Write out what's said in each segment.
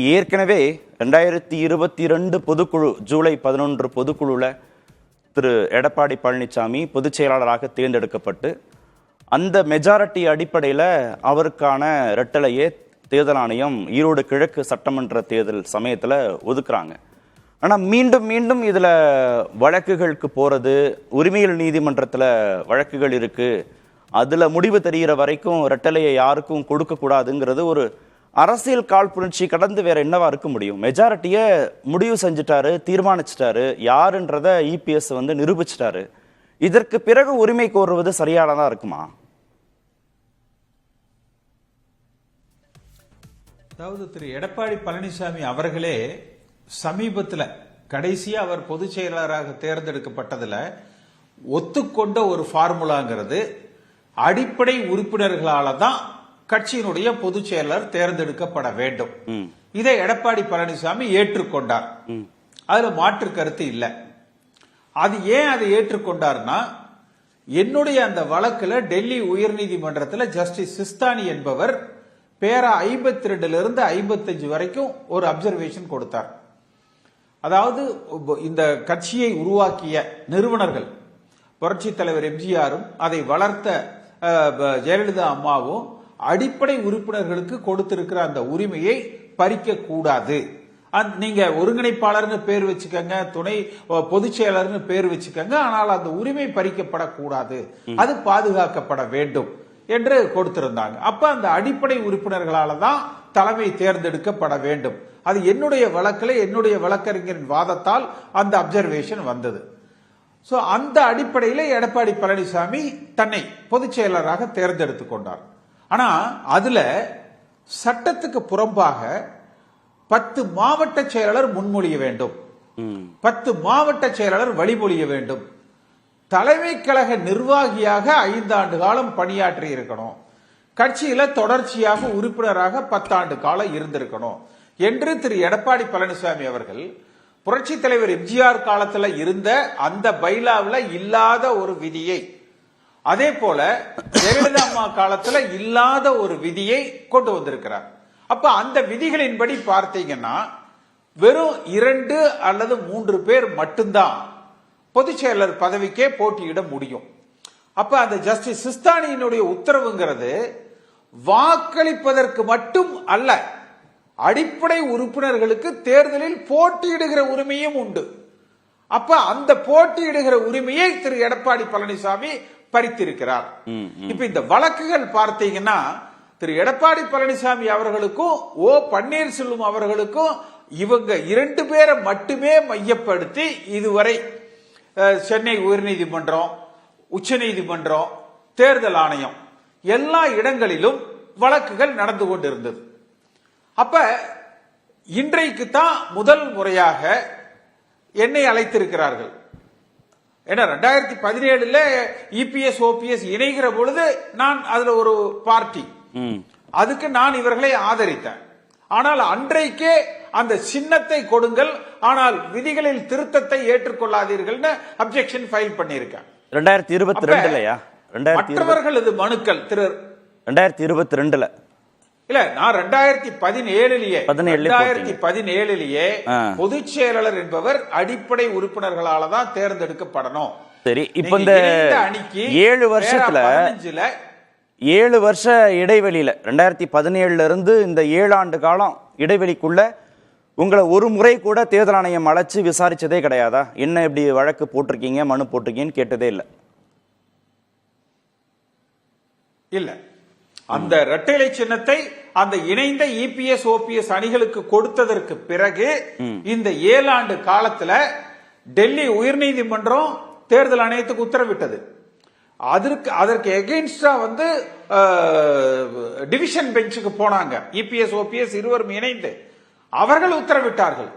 ஏற்கனவே 2022 பொதுக்குழு ஜூலை 11 பொதுக்குழுல திரு எடப்பாடி பழனிசாமி பொதுச் செயலாளராக தேர்ந்தெடுக்கப்பட்டு அந்த மெஜாரிட்டி அடிப்படையில் அவருக்கான ரெட்டலையே தேர்தல் ஆணையம் ஈரோடு கிழக்கு சட்டமன்ற தேர்தல் சமயத்தில் ஒதுக்குறாங்க. ஆனால் மீண்டும் மீண்டும் இதில் வழக்குகளுக்கு போகிறது, உரிமையியல் நீதிமன்றத்தில் வழக்குகள் இருக்குது, அதில் முடிவு தெரிகிற வரைக்கும் ரெட்டலையை யாருக்கும் கொடுக்கக்கூடாதுங்கிறது ஒரு அரசியல் காழ்ப்புணர்ச்சி கடந்து வேற என்னவா இருக்க முடியும்? மெஜாரிட்டியை முடிவு செஞ்சுட்டாரு, தீர்மானிச்சிட்டாரு, யாருன்றத இபிஎஸ் நிரூபிச்சிட்டாரு. இதற்கு பிறகு உரிமை கோருவது சரியானதா இருக்குமா? அதாவது திரு எடப்பாடி பழனிசாமி அவர்களே சமீபத்தில் கடைசியா அவர் பொதுச் செயலாளராக தேர்ந்தெடுக்கப்பட்டதுல ஒத்துக்கொண்ட ஒரு ஃபார்முலாங்கிறது அடிப்படை உறுப்பினர்களால தான் கட்சியினுடைய பொதுச் செயலாளர் தேர்ந்தெடுக்கப்பட வேண்டும். இதை எடப்பாடி பழனிசாமி ஏற்றுக்கொண்டார். அதுல மாற்று கருத்து இல்லை. அது ஏன் அதை ஏற்றுக்கொண்டார்னா, என்னுடைய அந்த வழக்குல டெல்லி உயர்நீதிமன்றத்தில் ஜஸ்டிஸ் சிஸ்தானி என்பவர் பேரா 52 இருந்து 55 வரைக்கும் ஒரு அப்சர்வேஷன் கொடுத்தார். அதாவது இந்த கட்சியை உருவாக்கிய நிறுவனர்கள் புரட்சி தலைவர் எம்ஜிஆரும் அதை வளர்த்த ஜெயலலிதா அம்மாவும் அடிப்படை உறுப்பினர்களுக்கு கொடுத்திருக்கிற அந்த உரிமையை பறிக்க கூடாது. நீங்க ஒருங்கிணைப்பாளர்னு பேர் வச்சுக்கங்க, துணை பொதுச் செயலாளர்னு பேர் வச்சுக்கங்க, ஆனால் அந்த உரிமை பறிக்கப்படக்கூடாது, அது பாதுகாக்கப்பட வேண்டும் என்று கொடுத்திருந்தாங்க. அப்ப அந்த அடிப்படை உறுப்பினர்களால தான் தலைமை தேர்ந்தெடுக்கப்பட வேண்டும். அது என்னுடைய வழக்கில் என்னுடைய வழக்கறிஞரின் வாதத்தால் அந்த அப்சர்வேஷன் வந்தது. சோ அந்த அடிப்படையில் எடப்பாடி பழனிசாமி தன்னை பொதுச் செயலராக தேர்ந்தெடுத்துக் கொண்டார். ஆனா அதுல சட்டத்துக்கு புறம்பாக 10 மாவட்ட செயலாளர் முன்மொழிய வேண்டும், 10 மாவட்ட செயலாளர் வழிமொழிய வேண்டும், தலைமை கழக நிர்வாகியாக 5 ஆண்டு காலம் பணியாற்றி இருக்கணும், கட்சியில தொடர்ச்சியாக உறுப்பினராக 10 ஆண்டு காலம் இருந்திருக்கணும் என்று திரு எடப்பாடி பழனிசாமி அவர்கள் புரட்சி தலைவர் எம்ஜிஆர் காலத்தில் இருந்த அந்த பைலாவில் இல்லாத ஒரு விதியை, அதே போல ஜெயலலிதா அம்மா காலத்துல இல்லாத ஒரு விதியை கொண்டு வந்திருக்கிறார். அப்ப அந்த விதிகளின்படி பார்த்தீங்கன்னா வெறும் 2 அல்லது 3 பேர் மட்டும்தான் பொதுச் செயலர் பதவிக்கே போட்டியிட முடியும். அப்ப அந்த ஜஸ்டிஸ் சிஸ்தானியினுடைய உத்தரவுங்கிறது வாக்களிப்பதற்கு மட்டும் அல்ல, அடிப்படை உறுப்பினர்களுக்கு தேர்தலில் போட்டியிடுகிற உரிமையும் உண்டு. அப்ப அந்த போட்டியிடுகிற உரிமையை திரு எடப்பாடி பழனிசாமி பறித்திருக்கிறார். இப்ப இந்த வழக்குகள் பார்த்தீங்கன்னா திரு எடப்பாடி பழனிசாமி அவர்களுக்கும் ஓ பன்னீர்செல்வம் அவர்களுக்கும் இவங்க 2 பேரை மட்டுமே மையப்படுத்தி இதுவரை சென்னை உயர்நீதிமன்றம், உச்ச நீதிமன்றம், தேர்தல் ஆணையம் எல்லா இடங்களிலும் வழக்குகள் நடந்து கொண்டிருந்தது. அப்ப இன்றைக்கு தான் முதல் முறையாக என்னை அழைத்திருக்கிறார்கள். ஏன்னா 2017 இபிஎஸ் ஓபிஎஸ் இணைகிற பொழுது நான் அதுல ஒரு பார்ட்டி, அதுக்கு நான் இவர்களை ஆதரித்தேன். ஆனால் அன்றைக்கே அந்த சின்னத்தை கொடுங்கள், ஆனால் விதிகளில் திருத்தத்தை ஏற்றுக்கொள்ளாதீர்கள் அப்ஜெக்ஷன் ஃபைல் பண்ணியிருக்கேன். 2022 மற்றவர்களது மனுக்கள் திரு 2022 இல்ல, நான் 2017 பொதுச் செயலாளர் என்பவர் அடிப்படை உறுப்பினர்களால தான் தேர்ந்தெடுக்கப்படணும். சரி, இப்ப இந்த 7 வருஷ இடைவெளியில 2017 இருந்து இந்த 7 ஆண்டு காலம் இடைவெளிக்குள்ள உங்களை ஒரு முறை கூட தேர்தல் ஆணையம் அழைச்சு விசாரிச்சதே கிடையாதா? என்ன இப்படி வழக்கு போட்டிருக்கீங்க, மனு போட்டிருக்கீங்கன்னு கேட்டதே இல்ல? இல்ல, அந்த இரட்டை சின்னத்தை அந்த இணைந்த இபிஎஸ் ஓபிஎஸ் அணிகளுக்கு கொடுத்ததற்கு பிறகு இந்த 7 ஆண்டு காலத்துல டெல்லி உயர்நீதிமன்றம் தேர்தல் ஆணையத்துக்கு உத்தரவிட்டது. அதற்கு எகெயின்ஸ்டா டிவிஷன் பெஞ்சுக்கு போனாங்க. இபிஎஸ் ஓபிஎஸ் இருவரும் இணைந்து அவர்கள் உத்தரவிட்டார்கள்.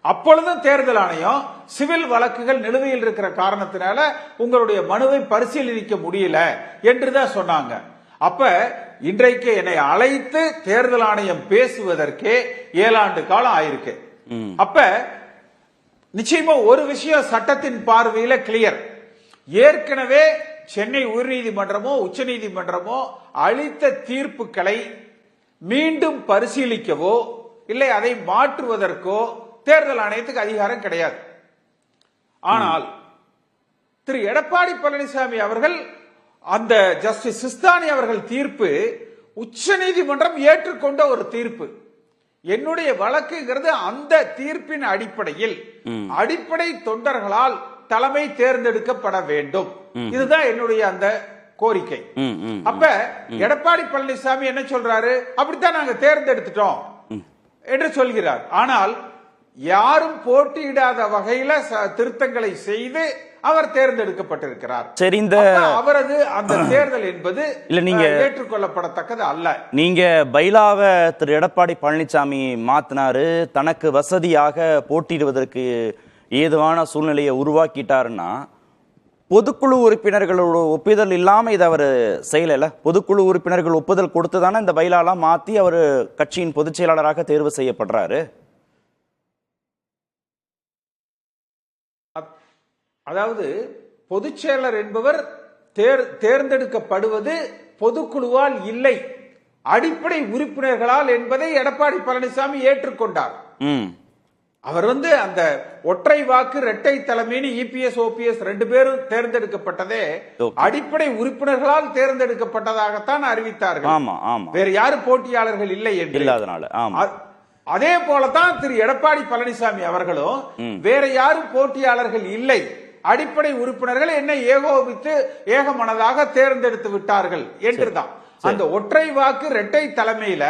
அப்பொழுதும் தேர்தல் ஆணையம் சிவில் வழக்குகள் நிலுவையில் இருக்கிற காரணத்தினால உங்களுடைய மனுவை பரிசீலிக்க முடியல என்றுதான் சொன்னாங்க. அப்ப இன்றைக்கு என்னை அழைத்து தேர்தல் ஆணையம் பேசுவதற்கே 7 ஆண்டு காலம் ஆயிருக்கு. அப்ப நிச்சயமா ஒரு விஷயம் சட்டத்தின் பார்வையில கிளியர். ஏற்கனவே சென்னை உயர்நீதிமன்றமோ உச்ச நீதிமன்றமோ அளித்த தீர்ப்புகளை மீண்டும் பரிசீலிக்கவோ இல்லை அதை மாற்றுவதற்கோ தேர்தல் ஆணையத்துக்கு அதிகாரம் கிடையாது. ஆனால் திரு எடப்பாடி பழனிசாமி அவர்கள் அந்த ஜஸ்டிஸ் சிஸ்தானி அவர்கள் தீர்ப்பு உச்சநீதிமன்றம் ஏற்றுக்கொண்ட ஒரு தீர்ப்பு. என்னுடைய வழக்குங்கிறது அந்த தீர்ப்பின் அடிப்படையில் அடிப்படை தொண்டர்களால் தலைமை தேர்ந்தெடுக்கப்பட வேண்டும். இதுதான் என்னுடைய அந்த கோரிக்கை. அப்ப எடப்பாடி பழனிசாமி என்ன சொல்றாரு, அப்படித்தான் நாங்க தேர்ந்தெடுத்துட்டோம் என்று சொல்கிறார். ஆனால் யாரும் போட்டியிடாத வகையில திருத்தங்களை செய்து அவர் தேர்ந்தெடுக்கப்பட்டிருக்கிறார். சரி, இந்த அவரது அந்த தேர்தல் என்பது இல்ல நீங்க ஏற்றுக்கொள்ளப்படத்தக்கது அல்ல. நீங்க பைலாவை திரு எடப்பாடி பழனிசாமி மாத்தினாரு, தனக்கு வசதியாக போட்டியிடுவதற்கு ஏதுவான சூழ்நிலையை உருவாக்கிட்டாருன்னா பொதுக்குழு உறுப்பினர்களோட ஒப்புதல் இல்லாம இதை அவர் செய்யல. பொதுக்குழு உறுப்பினர்கள் ஒப்புதல் கொடுத்துதானே இந்த பைலாலாம் மாத்தி அவர் கட்சியின் பொதுச் செயலாளராக தேர்வு செய்யப்படுறாரு. அதாவது பொதுச் செயலர் என்பவர் தேர்ந்தெடுக்கப்படுவது பொதுக்குழுவால் இல்லை, அடிப்படை உறுப்பினர்களால் என்பதை எடப்பாடி பழனிசாமி ஏற்றுக்கொண்டார். அவர் அந்த ஒற்றை வாக்கு இரட்டை தலைமைன்னு இபிஎஸ் ஓபிஎஸ் 2 பேரும் தேர்ந்தெடுக்கப்பட்டதே அடிப்படை உறுப்பினர்களால் தேர்ந்தெடுக்கப்பட்டதாகத்தான் அறிவித்தார்கள். வேறு யாரும் போட்டியாளர்கள் இல்லை என்று. அதே போலதான் திரு எடப்பாடி பழனிசாமி அவர்களும் வேற யாரும் போட்டியாளர்கள் இல்லை, அடிப்படை உறுப்பினர்கள் என்னை ஏகோபித்து ஏகமனதாக தேர்ந்தெடுத்து விட்டார்கள் என்றுதான். அந்த ஒற்றை வாக்கு இரட்டை தலைமையில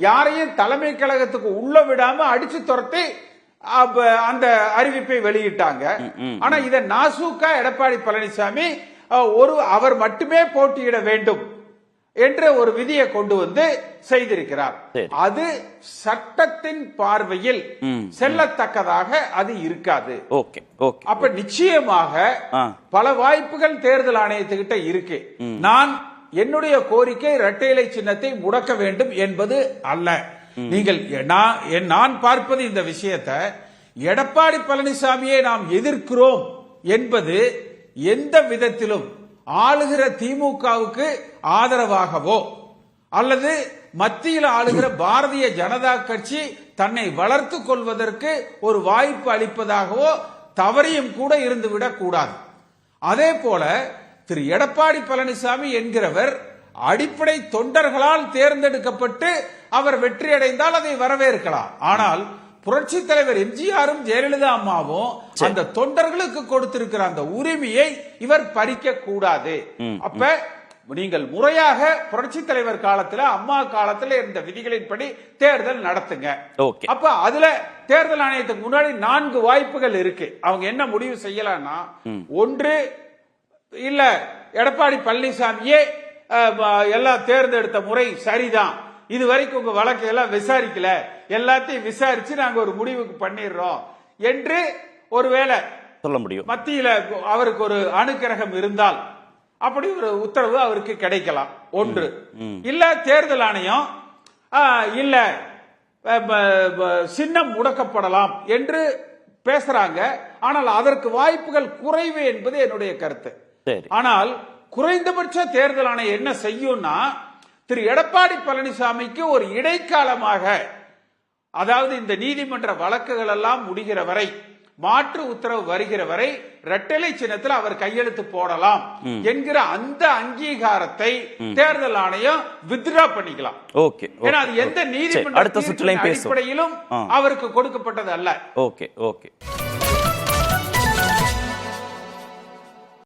யாரையும் தலைமை கழகத்துக்கு உள்ள விடாம அடிச்சு துரத்தி அந்த அறிவிப்பை வெளியிட்டாங்க. ஆனா இத நாசூக்கா எடப்பாடி பழனிசாமி அவர் மட்டுமே போட்டியிட வேண்டும் என்ற ஒரு விதியை கொண்டு வந்து செய்திருக்கிறார். அது சட்டத்தின் பார்வையில் செல்லத்தக்கதாக அது இருக்காது. அப்ப நிச்சயமாக பல வாய்ப்புகள் தேர்தல் ஆணையத்துக்கிட்ட இருக்கு. நான் என்னுடைய கோரிக்கை இரட்டை இலை சின்னத்தை முடக்க வேண்டும் என்பது அல்ல. நீங்கள் நான் பார்ப்பது இந்த விஷயத்தை எடப்பாடி பழனிசாமியை நாம் எதிர்க்கிறோம் என்பது எந்த விதத்திலும் ஆளுகிற திமுகவுக்கு ஆதரவாகவோ அல்லது மத்தியில் ஆளுகிற பாரதிய ஜனதா கட்சி தன்னை வளர்த்து கொள்வதற்கு ஒரு வாய்ப்பு அளிப்பதாகவோ தவறியும் கூட இருந்துவிடக் கூடாது. அதே போல திரு எடப்பாடி பழனிசாமி என்கிறவர் அடிப்படை தொண்டர்களால் தேர்ந்தெடுக்கப்பட்டு அவர் வெற்றி அடைந்தால் அதை வரவேற்கலாம். ஆனால் புரட்சி தலைவர் எம்ஜிஆரும் ஜெயலலிதா அம்மாவும் அந்த தொண்டர்களுக்கு கொடுத்திருக்கிற அந்த உரிமையை இவர் பறிக்க கூடாது. அப்ப நீங்கள் முறையாக புரட்சி தலைவர் காலத்துல அம்மா காலத்துல இருந்த விதிகளின்படி தேர்தல் நடத்துங்க. அப்ப அதுல தேர்தல் ஆணையத்துக்கு முன்னாடி 4 வாய்ப்புகள் இருக்கு. அவங்க என்ன முடிவு செய்யலாம்னா, ஒன்று இல்ல எடப்பாடி பழனிசாமியே எல்லாம் தேர்ந்தெடுத்த முறை சரிதான், இது வரைக்கும் உங்க வழக்கு எல்லாம் விசாரிக்கல, எல்லாத்தையும் விசாரிச்சு நாங்க ஒரு முடிவுக்கு பண்ணிடுறோம் என்று ஒருவேளை சொல்ல முடியும். மத்தியில அவருக்கு ஒரு அணுக்கிரகம் இருந்தால் அப்படி ஒரு உத்தரவு அவருக்கு கிடைக்கலாம். ஒன்று இல்ல தேர்தல் ஆணையம் இல்ல சின்னம் முடக்கப்படலாம் என்று பேசுறாங்க. ஆனால் அதற்கு வாய்ப்புகள் குறைவு என்பது என்னுடைய கருத்து. ஆனால் குறைந்தபட்ச தேர்தல் ஆணையம் என்ன செய்யும்னா, திரு எடப்பாடி பழனிசாமிக்கு ஒரு இடைக்காலமாக, அதாவது இந்த நீதிமன்ற வழக்குகள் எல்லாம் முடிகிற வரை, மாற்று உத்தரவு வருகிற வரை இரட்டை சின்னத்தில் அவர் கையெழுத்து போடலாம் என்கிற அந்த அங்கீகாரத்தை தேர்தல் ஆணையம் வித்ட்ரா பண்ணிக்கலாம். ஏன்னா அது எந்த நீதிமன்ற அடிப்படையிலும் அவருக்கு கொடுக்கப்பட்டது அல்ல.